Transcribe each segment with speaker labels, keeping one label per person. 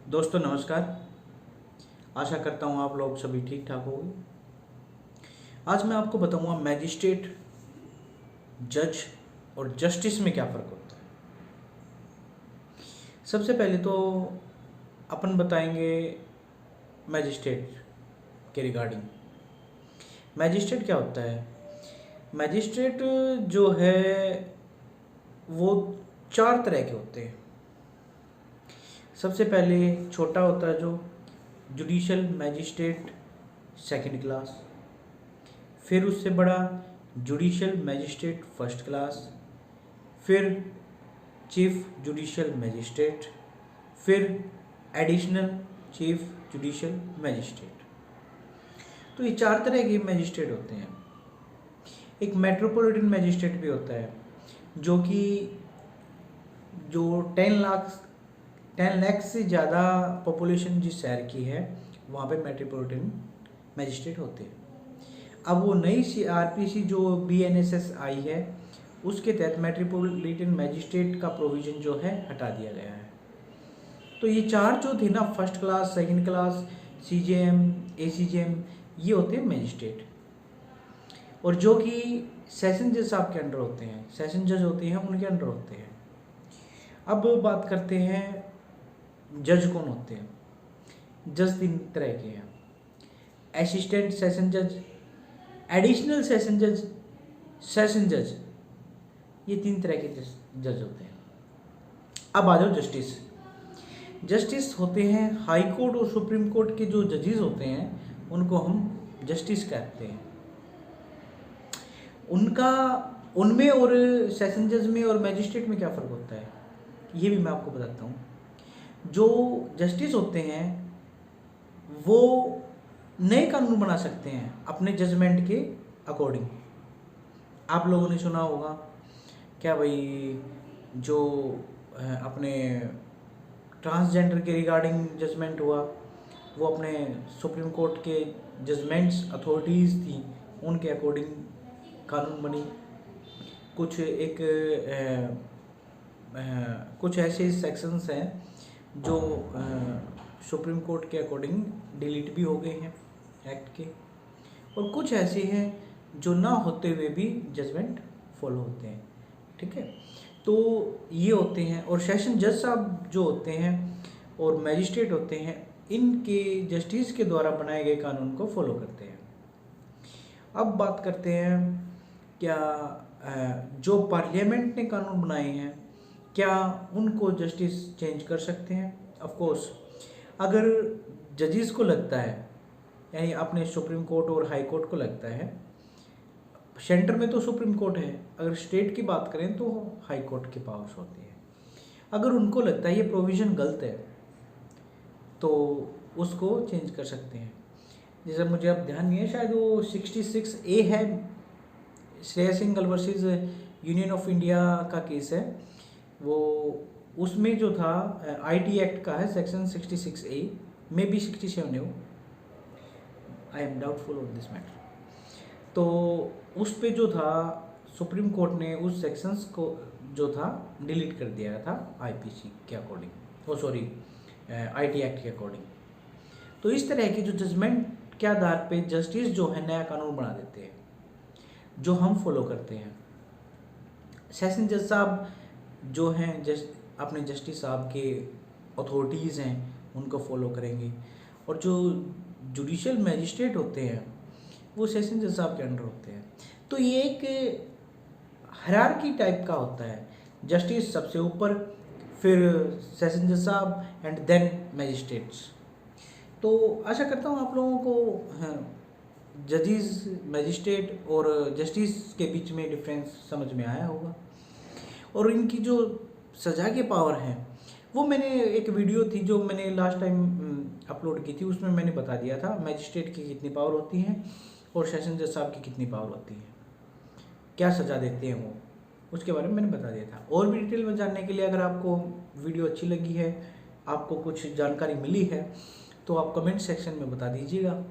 Speaker 1: दोस्तों नमस्कार। आशा करता हूँ आप लोग सभी ठीक ठाक होंगे। आज मैं आपको बताऊंगा मैजिस्ट्रेट, जज और जस्टिस में क्या फ़र्क होता है। सबसे पहले तो अपन बताएंगे मैजिस्ट्रेट के रिगार्डिंग। मैजिस्ट्रेट क्या होता है? मैजिस्ट्रेट जो है वो 4 तरह के होते हैं। सबसे पहले छोटा होता है जो जुडिशल मैजिस्ट्रेट सेकंड क्लास, फिर उससे बड़ा जुडिशल मैजिस्ट्रेट फर्स्ट क्लास, फिर चीफ जुडिशल मैजिस्ट्रेट, फिर एडिशनल चीफ जुडिशल मैजिस्ट्रेट। तो ये 4 तरह के मैजिस्ट्रेट होते हैं। एक मेट्रोपॉलिटन मैजिस्ट्रेट भी होता है जो कि 10 लाख से ज़्यादा पॉपुलेशन जिस शहर की है वहाँ पे मेट्रोपॉलिटन मैजिस्ट्रेट होते हैं। अब वो नई CRPC जो BNSS आई है उसके तहत मेट्रोपॉलिटन मैजिस्ट्रेट का प्रोविज़न जो है हटा दिया गया है। तो ये 4 जो थे ना, first class, second class, CJM, ACJM, ये होते हैं मैजिस्ट्रेट, और जो कि सेशन जज साहब के अंडर होते हैं, सेशन जज होते हैं उनके अंडर होते हैं। अब बात करते हैं जज कौन होते हैं। जज 3 तरह के हैं: असिस्टेंट सेशन जज, एडिशनल सेशन जज, सेशन जज। ये 3 तरह के जज होते हैं। अब आ जाओ जस्टिस। जस्टिस होते हैं हाई कोर्ट और सुप्रीम कोर्ट के जो जजेस होते हैं उनको हम जस्टिस कहते हैं। उनमें और सेशन जज में और मैजिस्ट्रेट में क्या फ़र्क होता है ये भी मैं आपको बताता हूँ। जो जस्टिस होते हैं वो नए कानून बना सकते हैं अपने जजमेंट के अकॉर्डिंग। आप लोगों ने सुना होगा क्या भाई, जो अपने ट्रांसजेंडर के रिगार्डिंग जजमेंट हुआ वो अपने सुप्रीम कोर्ट के जजमेंट्स अथॉरिटीज़ थी उनके अकॉर्डिंग कानून बनी। कुछ ऐसे सेक्शंस हैं जो सुप्रीम कोर्ट के अकॉर्डिंग डिलीट भी हो गए हैं एक्ट के, और कुछ ऐसे हैं जो ना होते हुए भी जजमेंट फॉलो होते हैं। ठीक है, तो ये होते हैं। और सेशन जज साहब जो होते हैं और मैजिस्ट्रेट होते हैं, इनके जस्टिस के द्वारा बनाए गए कानून को फॉलो करते हैं। अब बात करते हैं क्या जो पार्लियामेंट ने कानून बनाए हैं क्या उनको जस्टिस चेंज कर सकते हैं? ऑफ कोर्स, अगर जजेस को लगता है, यानी अपने सुप्रीम कोर्ट और हाई कोर्ट को लगता है, सेंटर में तो सुप्रीम कोर्ट है, अगर स्टेट की बात करें तो हाई कोर्ट के पावर्स होती है, अगर उनको लगता है ये प्रोविज़न गलत है तो उसको चेंज कर सकते हैं। जैसे मुझे अब ध्यान नहीं है, शायद वो 66A है, Shreya Singhal versus union of India का केस है वो। उसमें जो था IT एक्ट का है सेक्शन 66A, मे बी 67 है वो, I am doubtful on this matter. तो उस पे जो था सुप्रीम कोर्ट ने उस सेक्शंस को जो था डिलीट कर दिया था IPC के अकॉर्डिंग, IT एक्ट के अकॉर्डिंग। तो इस तरह के जो जजमेंट के आधार पे जस्टिस जो है नया कानून बना देते हैं जो हम फॉलो करते हैं। सेशन जज साहब जो हैं अपने जस्टिस साहब के अथॉरिटीज़ हैं उनको फॉलो करेंगे, और जो जुडिशल मैजिस्ट्रेट होते हैं वो सेशन जज साहब के अंडर होते हैं। तो ये एक हायरार्की टाइप का होता है, जस्टिस सबसे ऊपर, फिर सेशन जज साहब एंड देन मैजिस्ट्रेट्स। तो आशा करता हूँ आप लोगों को जजेस, मैजिस्ट्रेट और जस्टिस के बीच में डिफरेंस समझ में आया होगा। और इनकी जो सज़ा के पावर हैं वो मैंने एक वीडियो थी जो मैंने लास्ट टाइम अपलोड की थी, उसमें मैंने बता दिया था मैजिस्ट्रेट की कितनी पावर होती हैं और सेशन जज साहब की कितनी पावर होती है, क्या सज़ा देते हैं वो, उसके बारे में मैंने बता दिया था। और भी डिटेल में जानने के लिए अगर आपको वीडियो अच्छी लगी है, आपको कुछ जानकारी मिली है, तो आप कमेंट सेक्शन में बता दीजिएगा,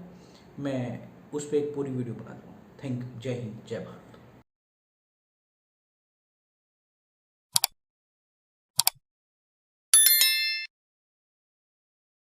Speaker 1: मैं उस पर एक पूरी वीडियो बना दूँगा। जय हिंद, जय भारत।